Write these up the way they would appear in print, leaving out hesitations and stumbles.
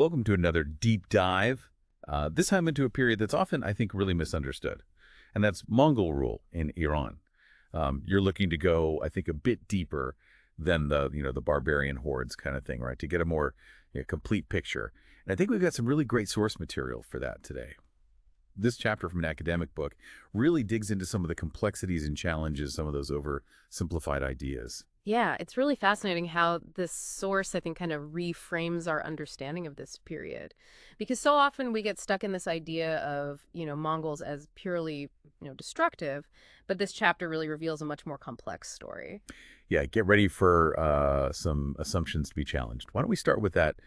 Welcome to another deep dive, this time into a period that's often, I think, really misunderstood, and that's Mongol rule in Iran. You're looking to go, I think, a bit deeper than the barbarian hordes kind of thing, right, to get a more complete picture. And I think we've got some really great source material for that today. This chapter from an academic book really digs into some of the complexities and challenges, some of those oversimplified ideas. Yeah, it's really fascinating how this source, I think, kind of reframes our understanding of this period. Because so often we get stuck in this idea of, Mongols as purely, destructive, but this chapter really reveals a much more complex story. Yeah, get ready for some assumptions to be challenged. Why don't we start with that,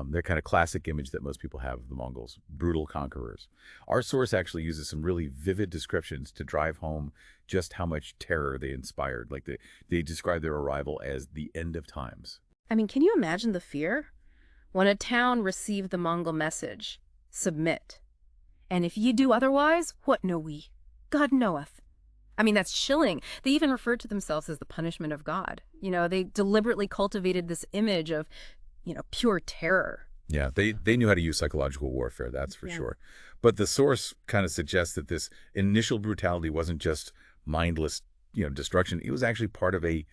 their kind of classic image that most people have of the Mongols, brutal conquerors. Our source actually uses some really vivid descriptions to drive home just how much terror they inspired. Like they describe their arrival as the end of times. I mean, can you imagine the fear? When a town received the Mongol message, submit. And if ye do otherwise, what know we? God knoweth. I mean, that's chilling. They even referred to themselves as the punishment of God. They deliberately cultivated this image of, pure terror. Yeah, they knew how to use psychological warfare, that's for sure. But the source kind of suggests that this initial brutality wasn't just mindless, destruction. It was actually part of a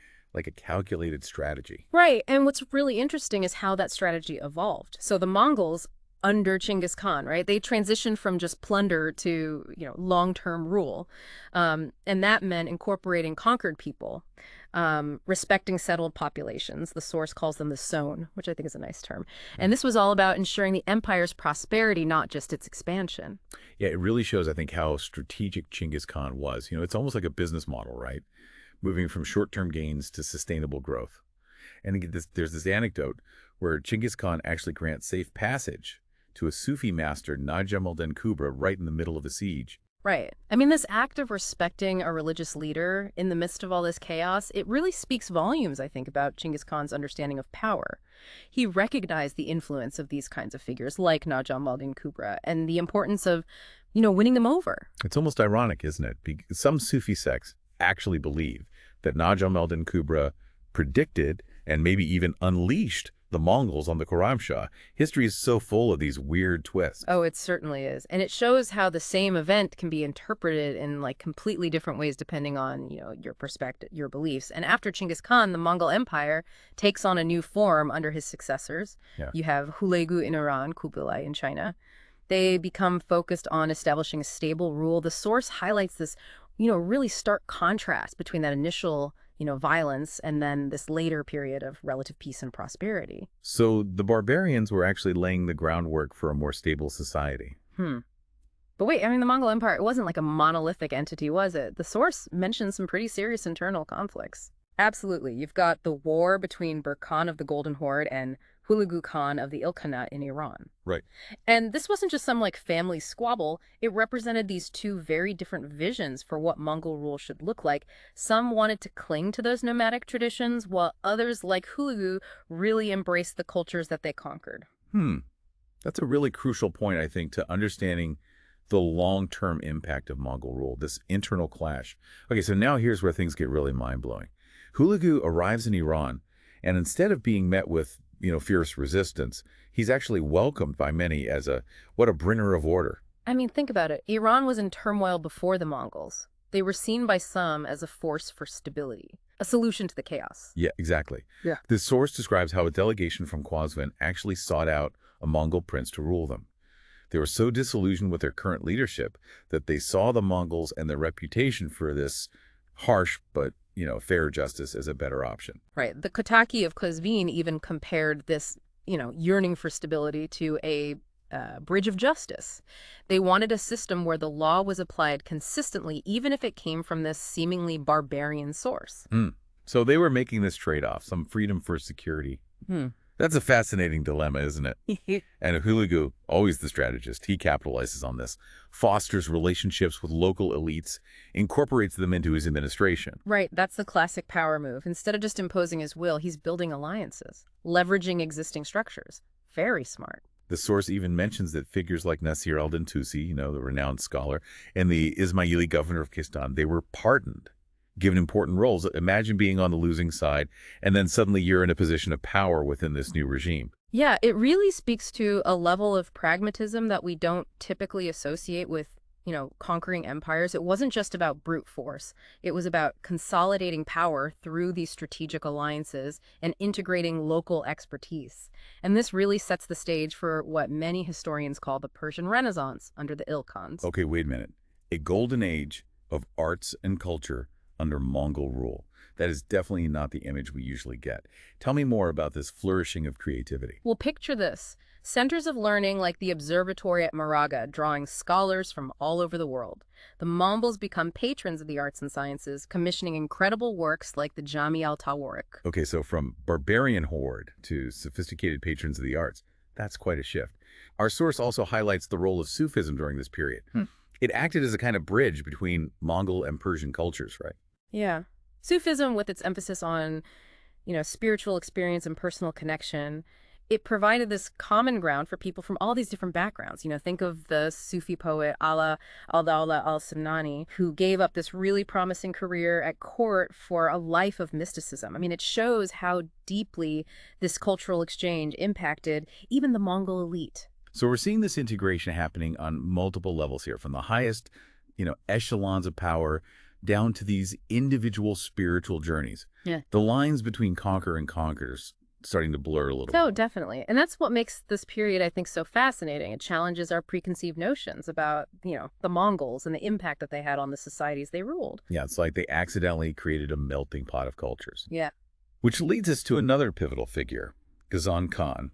calculated strategy. Right. And what's really interesting is how that strategy evolved. So the Mongols under Genghis Khan, right? They transitioned from just plunder to, long-term rule. And that meant incorporating conquered people, respecting settled populations. The source calls them the Sown, which I think is a nice term. And this was all about ensuring the empire's prosperity, not just its expansion. Yeah, it really shows, I think, how strategic Genghis Khan was. It's almost like a business model, right? Moving from short-term gains to sustainable growth. And there's this anecdote where Genghis Khan actually grants safe passage to a Sufi master, Najam al-Din Kubra, right in the middle of a siege. Right. I mean, this act of respecting a religious leader in the midst of all this chaos, it really speaks volumes, I think, about Genghis Khan's understanding of power. He recognized the influence of these kinds of figures like Najam al-Din Kubra and the importance of, winning them over. It's almost ironic, isn't it? Because some Sufi sects actually believe that Najam al-Din Kubra predicted and maybe even unleashed the Mongols on the Khurramshahr. History is so full of these weird twists. Oh, it certainly is. And it shows how the same event can be interpreted in completely different ways depending on, your perspective, your beliefs. And after Genghis Khan, the Mongol Empire takes on a new form under his successors. Yeah. You have Hulagu in Iran, Kublai in China. They become focused on establishing a stable rule. The source highlights this, really stark contrast between that initial violence and then this later period of relative peace and prosperity. So the barbarians were actually laying the groundwork for a more stable society. But wait, I mean, the Mongol Empire, it wasn't like a monolithic entity, was it? The source mentions some pretty serious internal conflicts. Absolutely. You've got the war between Burq Khan of the Golden Horde and Hulagu Khan of the Ilkhanate in Iran. Right. And this wasn't just some family squabble. It represented these two very different visions for what Mongol rule should look like. Some wanted to cling to those nomadic traditions, while others, like Hulagu, really embraced the cultures that they conquered. That's a really crucial point, I think, to understanding the long-term impact of Mongol rule, this internal clash. Okay, so now here's where things get really mind-blowing. Hulagu arrives in Iran, and instead of being met with fierce resistance, he's actually welcomed by many as what a bringer of order. I mean, think about it. Iran was in turmoil before the Mongols. They were seen by some as a force for stability, a solution to the chaos. Yeah, exactly. Yeah. This source describes how a delegation from Qazvin actually sought out a Mongol prince to rule them. They were so disillusioned with their current leadership that they saw the Mongols and their reputation for this harsh but fair justice as a better option. Right. The Kotaki of Qazvin even compared this, yearning for stability to a bridge of justice. They wanted a system where the law was applied consistently, even if it came from this seemingly barbarian source. So they were making this trade-off, some freedom for security. That's a fascinating dilemma, isn't it? And Hulagu, always the strategist, he capitalizes on this, fosters relationships with local elites, incorporates them into his administration. Right, that's the classic power move. Instead of just imposing his will, he's building alliances, leveraging existing structures. Very smart. The source even mentions that figures like Nasir al-Din Tusi, the renowned scholar, and the Ismaili governor of Kistan, they were pardoned, given important roles. Imagine being on the losing side, and then suddenly you're in a position of power within this new regime. Yeah, it really speaks to a level of pragmatism that we don't typically associate with, conquering empires. It wasn't just about brute force. It was about consolidating power through these strategic alliances and integrating local expertise. And this really sets the stage for what many historians call the Persian Renaissance under the Ilkhans. Okay, wait a minute. A golden age of arts and culture under Mongol rule. That is definitely not the image we usually get. Tell me more about this flourishing of creativity. Well, picture this. Centers of learning like the observatory at Moraga, drawing scholars from all over the world. The Mongols become patrons of the arts and sciences, commissioning incredible works like the Jami al-Tawarik. Okay, so from barbarian horde to sophisticated patrons of the arts, that's quite a shift. Our source also highlights the role of Sufism during this period. It acted as a kind of bridge between Mongol and Persian cultures, right? Yeah. Sufism, with its emphasis on, spiritual experience and personal connection, it provided this common ground for people from all these different backgrounds. Think of the Sufi poet Ala al-Dawla al-Sinani, who gave up this really promising career at court for a life of mysticism. I mean, it shows how deeply this cultural exchange impacted even the Mongol elite. So we're seeing this integration happening on multiple levels here, from the highest, echelons of power down to these individual spiritual journeys. Yeah. The lines between conqueror and conquerors starting to blur a little Oh, bit. definitely. And that's what makes this period, I think, so fascinating. It challenges our preconceived notions about, the Mongols and the impact that they had on the societies they ruled. Yeah, it's like they accidentally created a melting pot of cultures. Yeah. Which leads us to another pivotal figure, Ghazan Khan.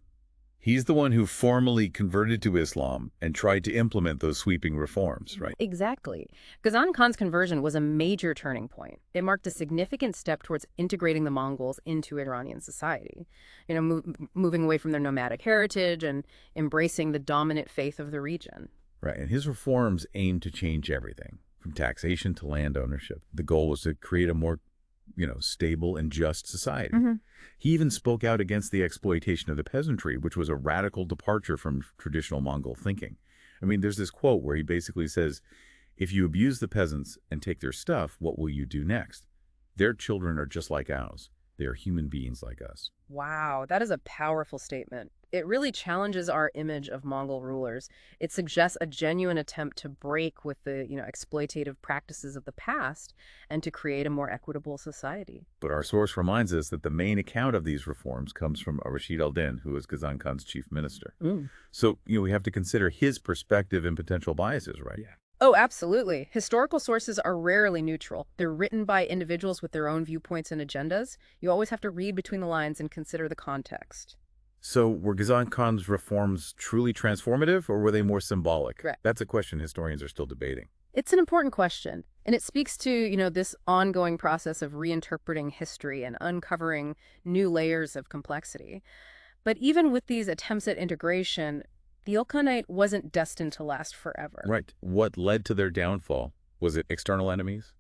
He's the one who formally converted to Islam and tried to implement those sweeping reforms, right? Exactly. Ghazan Khan's conversion was a major turning point. It marked a significant step towards integrating the Mongols into Iranian society, moving away from their nomadic heritage and embracing the dominant faith of the region. Right, and his reforms aimed to change everything, from taxation to land ownership. The goal was to create a more, stable and just society. He even spoke out against the exploitation of the peasantry, which was a radical departure from traditional Mongol thinking. I mean, there's this quote where he basically says, if you abuse the peasants and take their stuff, what will you do next? Their children are just like ours. They are human beings like us. Wow, that is a powerful statement. It really challenges our image of Mongol rulers. It suggests a genuine attempt to break with the, exploitative practices of the past and to create a more equitable society. But our source reminds us that the main account of these reforms comes from Rashid al-Din, who was Ghazan Khan's chief minister. So, we have to consider his perspective and potential biases, right? Yeah. Oh, absolutely. Historical sources are rarely neutral. They're written by individuals with their own viewpoints and agendas. You always have to read between the lines and consider the context. So were Ghazan Khan's reforms truly transformative, or were they more symbolic? Correct. That's a question historians are still debating. It's an important question, and it speaks to, this ongoing process of reinterpreting history and uncovering new layers of complexity. But even with these attempts at integration, the Ilkhanate wasn't destined to last forever. Right. What led to their downfall? Was it external enemies?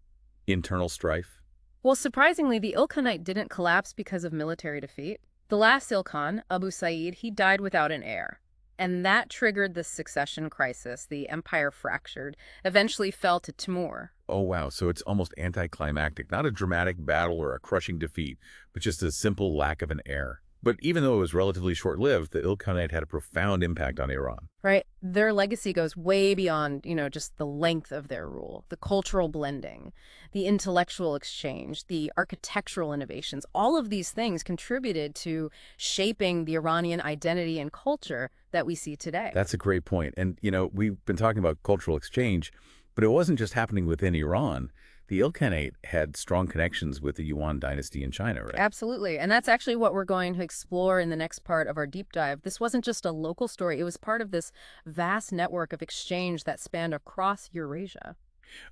Internal strife? Well, surprisingly, the Ilkhanate didn't collapse because of military defeat. The last Ilkhan, Abu Sa'id, he died without an heir. And that triggered the succession crisis. The empire fractured, eventually fell to Timur. Oh, wow. So it's almost anticlimactic. Not a dramatic battle or a crushing defeat, but just a simple lack of an heir. But even though it was relatively short-lived, the Ilkhanate had a profound impact on Iran. Right. Their legacy goes way beyond, just the length of their rule, the cultural blending, the intellectual exchange, the architectural innovations. All of these things contributed to shaping the Iranian identity and culture that we see today. That's a great point. And, we've been talking about cultural exchange, but it wasn't just happening within Iran. The Ilkhanate had strong connections with the Yuan dynasty in China, right? Absolutely. And that's actually what we're going to explore in the next part of our deep dive. This wasn't just a local story. It was part of this vast network of exchange that spanned across Eurasia.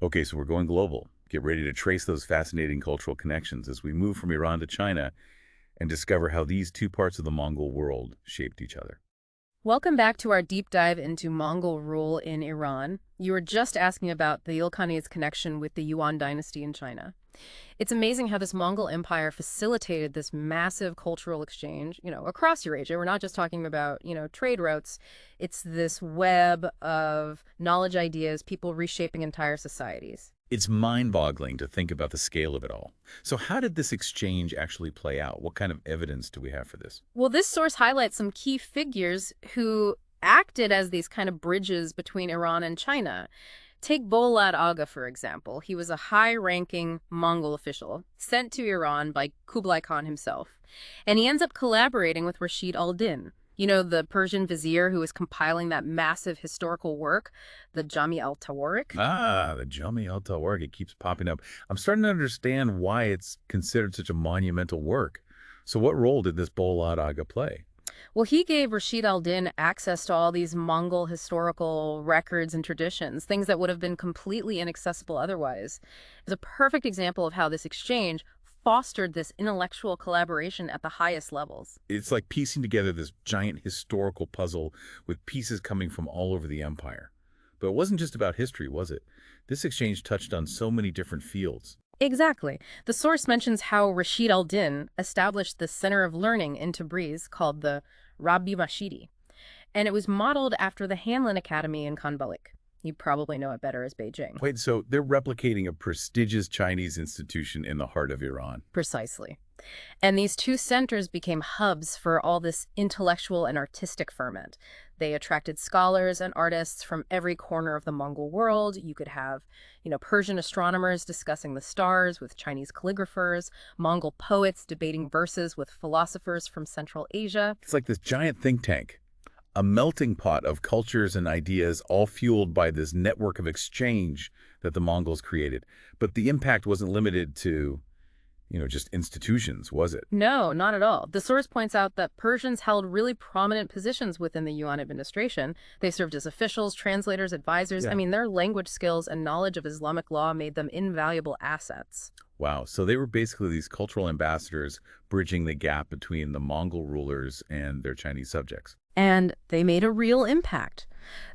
Okay, so we're going global. Get ready to trace those fascinating cultural connections as we move from Iran to China and discover how these two parts of the Mongol world shaped each other. Welcome back to our deep dive into Mongol rule in Iran. You were just asking about the Ilkhanate's connection with the Yuan dynasty in China. It's amazing how this Mongol empire facilitated this massive cultural exchange, across Eurasia. We're not just talking about, trade routes. It's this web of knowledge, ideas, people reshaping entire societies. It's mind-boggling to think about the scale of it all. So how did this exchange actually play out? What kind of evidence do we have for this? Well, this source highlights some key figures who acted as these kind of bridges between Iran and China. Take Bolad Aga, for example. He was a high-ranking Mongol official sent to Iran by Kublai Khan himself. And he ends up collaborating with Rashid al-Din, the Persian vizier who was compiling that massive historical work, the Jami al-Tawarik. Ah, the Jami al-Tawarq, it keeps popping up. I'm starting to understand why it's considered such a monumental work. So what role did this Bolad Aga play? Well, he gave Rashid al-Din access to all these Mongol historical records and traditions, things that would have been completely inaccessible otherwise. It's a perfect example of how this exchange fostered this intellectual collaboration at the highest levels. It's like piecing together this giant historical puzzle with pieces coming from all over the empire. But it wasn't just about history, was it? This exchange touched on so many different fields. Exactly. The source mentions how Rashid al-Din established the center of learning in Tabriz called the Rabbi Mashidi, and it was modeled after the Hanlon Academy in Khanbalik. You probably know it better as Beijing. Wait, so they're replicating a prestigious Chinese institution in the heart of Iran. Precisely. And these two centers became hubs for all this intellectual and artistic ferment. They attracted scholars and artists from every corner of the Mongol world. You could have, Persian astronomers discussing the stars with Chinese calligraphers, Mongol poets debating verses with philosophers from Central Asia. It's like this giant think tank, a melting pot of cultures and ideas all fueled by this network of exchange that the Mongols created. But the impact wasn't limited to just institutions, was it? No, not at all. The source points out that Persians held really prominent positions within the Yuan administration. They served as officials, translators, advisors. I Yeah. mean, their language skills and knowledge of Islamic law made them invaluable assets. Wow. So they were basically these cultural ambassadors bridging the gap between the Mongol rulers and their Chinese subjects. And they made a real impact.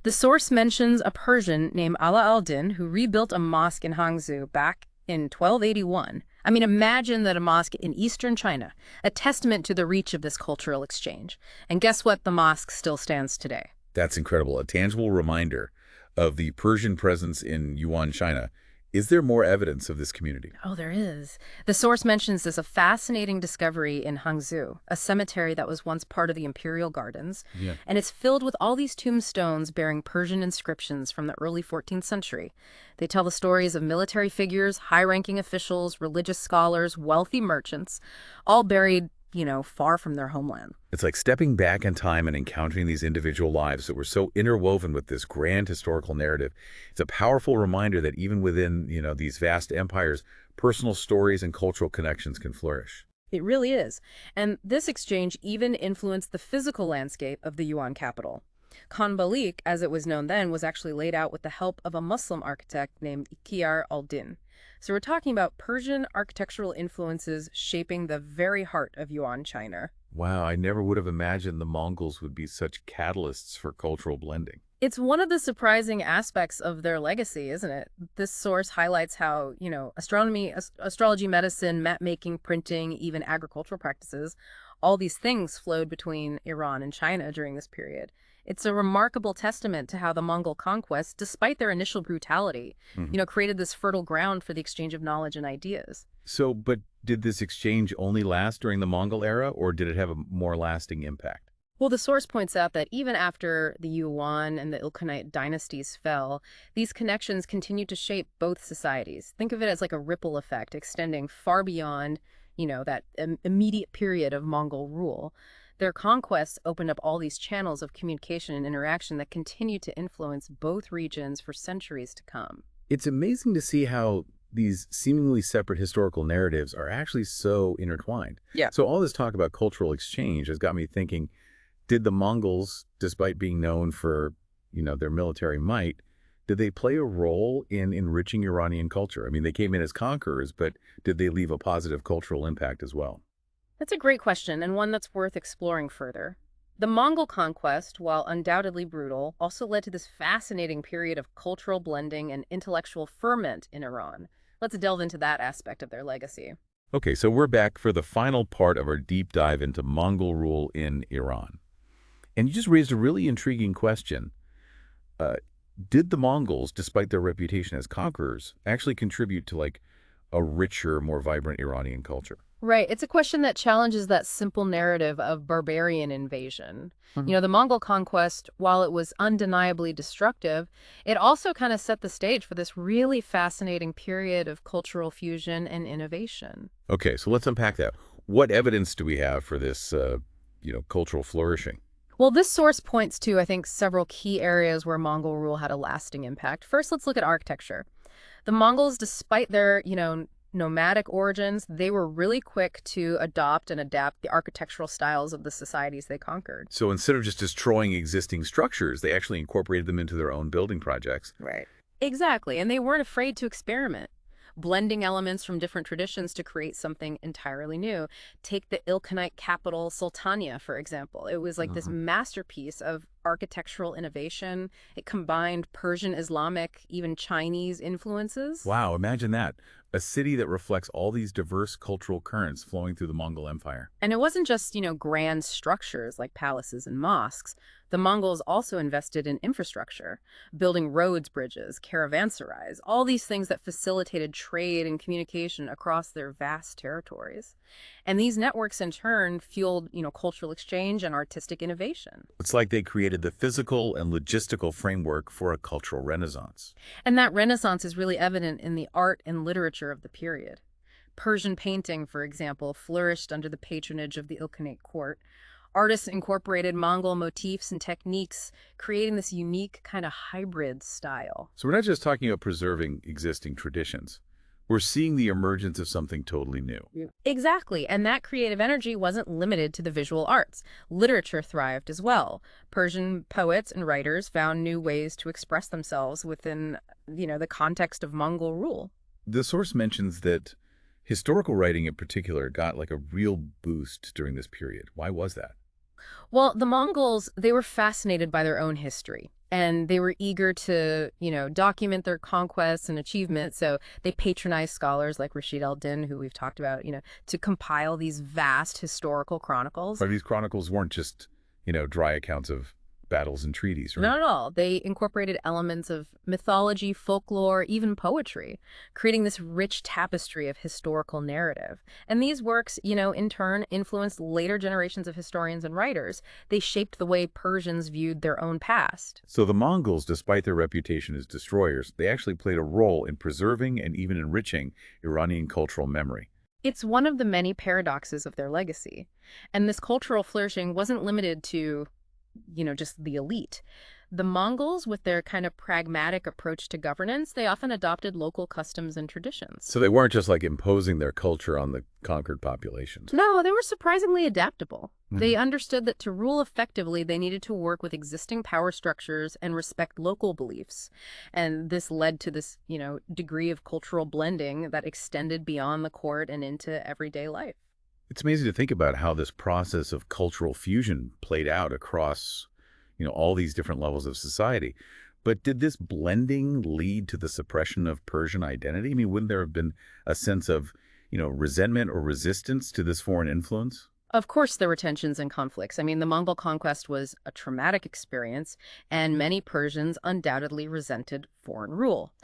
The source mentions a Persian named Ala al-Din who rebuilt a mosque in Hangzhou back in 1281. I mean, imagine that a mosque in eastern China, a testament to the reach of this cultural exchange. And guess what? The mosque still stands today. That's incredible. A tangible reminder of the Persian presence in Yuan, China. Is there more evidence of this community? Oh, there is. The source mentions there's a fascinating discovery in Hangzhou, a cemetery that was once part of the imperial gardens, Yeah. and it's filled with all these tombstones bearing Persian inscriptions from the early 14th century. They tell the stories of military figures, high-ranking officials, religious scholars, wealthy merchants, all buried, far from their homeland. It's like stepping back in time and encountering these individual lives that were so interwoven with this grand historical narrative. It's a powerful reminder that even within, these vast empires, personal stories and cultural connections can flourish. It really is. And this exchange even influenced the physical landscape of the Yuan capital. Khanbalik, as it was known then, was actually laid out with the help of a Muslim architect named Ikhyar al-Din. So we're talking about Persian architectural influences shaping the very heart of Yuan China. Wow, I never would have imagined the Mongols would be such catalysts for cultural blending. It's one of the surprising aspects of their legacy, isn't it? This source highlights how, astronomy, astrology, medicine, map making, printing, even agricultural practices, all these things flowed between Iran and China during this period. It's a remarkable testament to how the Mongol conquest, despite their initial brutality, created this fertile ground for the exchange of knowledge and ideas. So, but did this exchange only last during the Mongol era, or did it have a more lasting impact? Well, the source points out that even after the Yuan and the Ilkhanate dynasties fell, these connections continued to shape both societies. Think of it as like a ripple effect extending far beyond, that immediate period of Mongol rule. Their conquests opened up all these channels of communication and interaction that continue to influence both regions for centuries to come. It's amazing to see how these seemingly separate historical narratives are actually so intertwined. Yeah. So all this talk about cultural exchange has got me thinking, did the Mongols, despite being known for, their military might, did they play a role in enriching Iranian culture? I mean, they came in as conquerors, but did they leave a positive cultural impact as well? That's a great question, and one that's worth exploring further. The Mongol conquest, while undoubtedly brutal, also led to this fascinating period of cultural blending and intellectual ferment in Iran. Let's delve into that aspect of their legacy. Okay, so we're back for the final part of our deep dive into Mongol rule in Iran. And you just raised a really intriguing question. Did the Mongols, despite their reputation as conquerors, actually contribute to like a richer, more vibrant Iranian culture? Right. It's a question that challenges that simple narrative of barbarian invasion. Mhm. The Mongol conquest, while it was undeniably destructive, it also kind of set the stage for this really fascinating period of cultural fusion and innovation. Okay, so let's unpack that. What evidence do we have for this, cultural flourishing? Well, this source points to, I think, several key areas where Mongol rule had a lasting impact. First, let's look at architecture. The Mongols, despite their, nomadic origins, they were really quick to adopt and adapt the architectural styles of the societies they conquered. So instead of just destroying existing structures, they actually incorporated them into their own building projects. Right. Exactly, and they weren't afraid to experiment, blending elements from different traditions to create something entirely new. Take the Ilkhanate capital, Sultania, for example. It was like this Mhm. masterpiece of architectural innovation. It combined Persian, Islamic, even Chinese influences. Wow, imagine that. A city that reflects all these diverse cultural currents flowing through the Mongol Empire. And it wasn't just, grand structures like palaces and mosques. The Mongols also invested in infrastructure, building roads, bridges, caravanserais, all these things that facilitated trade and communication across their vast territories. And these networks in turn fueled, cultural exchange and artistic innovation. It's like they created the physical and logistical framework for a cultural renaissance. And that renaissance is really evident in the art and literature of the period. Persian painting, for example, flourished under the patronage of the Ilkhanate court. Artists incorporated Mongol motifs and techniques, creating this unique kind of hybrid style. So we're not just talking about preserving existing traditions. We're seeing the emergence of something totally new. Exactly, and that creative energy wasn't limited to the visual arts. Literature thrived as well. Persian poets and writers found new ways to express themselves within, the context of Mongol rule. The source mentions that historical writing in particular got like a real boost during this period. Why was that? Well, the Mongols, they were fascinated by their own history. And they were eager to, document their conquests and achievements. So they patronized scholars like Rashid al-Din, who we've talked about, to compile these vast historical chronicles. Right, these chronicles weren't just, dry accounts of battles and treaties, right? Not at all. They incorporated elements of mythology, folklore, even poetry, creating this rich tapestry of historical narrative. And these works, in turn influenced later generations of historians and writers. They shaped the way Persians viewed their own past. So the Mongols, despite their reputation as destroyers, they actually played a role in preserving and even enriching Iranian cultural memory. It's one of the many paradoxes of their legacy. And this cultural flourishing wasn't limited to just the elite. The Mongols, with their kind of pragmatic approach to governance, they often adopted local customs and traditions. So they weren't just like imposing their culture on the conquered populations. No, they were surprisingly adaptable. They Mhm. understood that to rule effectively, they needed to work with existing power structures and respect local beliefs. And this led to this, degree of cultural blending that extended beyond the court and into everyday life. It's amazing to think about how this process of cultural fusion played out across, all these different levels of society. But did this blending lead to the suppression of Persian identity? I mean, wouldn't there have been a sense of, resentment or resistance to this foreign influence? Of course, there were tensions and conflicts. I mean, the Mongol conquest was a traumatic experience, and many Persians undoubtedly resented foreign rule.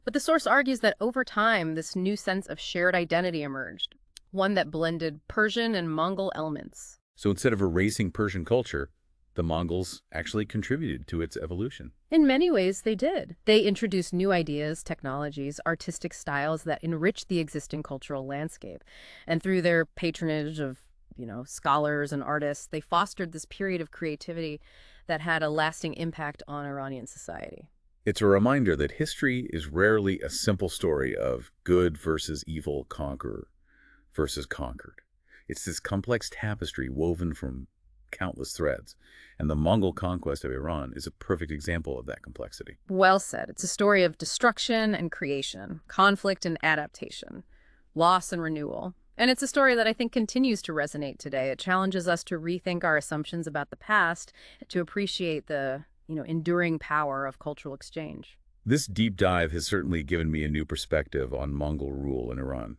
But the source argues that over time, this new sense of shared identity emerged, one that blended Persian and Mongol elements. So instead of erasing Persian culture, the Mongols actually contributed to its evolution. In many ways, they did. They introduced new ideas, technologies, artistic styles that enriched the existing cultural landscape. And through their patronage of, scholars and artists, they fostered this period of creativity that had a lasting impact on Iranian society. It's a reminder that history is rarely a simple story of good versus evil, conqueror versus conquered. It's this complex tapestry woven from countless threads, and the Mongol conquest of Iran is a perfect example of that complexity. Well said. It's a story of destruction and creation, conflict and adaptation, loss and renewal. And it's a story that I think continues to resonate today. It challenges us to rethink our assumptions about the past, to appreciate the, enduring power of cultural exchange. This deep dive has certainly given me a new perspective on Mongol rule in Iran.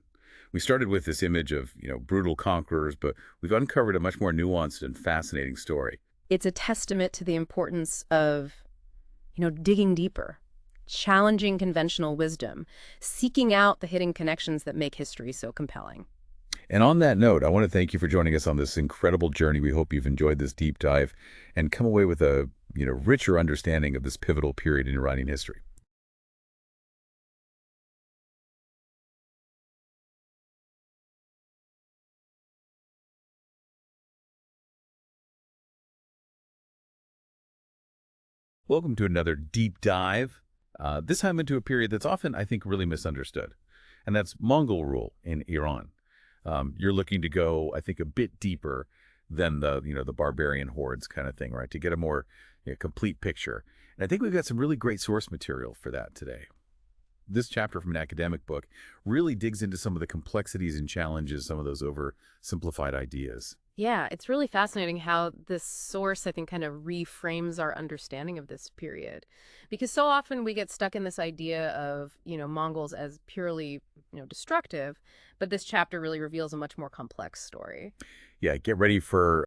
We started with this image of, brutal conquerors, but we've uncovered a much more nuanced and fascinating story. It's a testament to the importance of, digging deeper, challenging conventional wisdom, seeking out the hidden connections that make history so compelling. And on that note, I want to thank you for joining us on this incredible journey. We hope you've enjoyed this deep dive and come away with a, richer understanding of this pivotal period in Iranian history. Welcome to another deep dive, this time into a period that's often, I think, really misunderstood, and that's Mongol rule in Iran. You're looking to go, I think, a bit deeper than the barbarian hordes kind of thing, right? To get a more complete picture. And I think we've got some really great source material for that today. This chapter from an academic book really digs into some of the complexities and challenges, some of those oversimplified ideas. Yeah, it's really fascinating how this source, I think, kind of reframes our understanding of this period. Because so often we get stuck in this idea of, Mongols as purely, destructive, but this chapter really reveals a much more complex story. Yeah, get ready for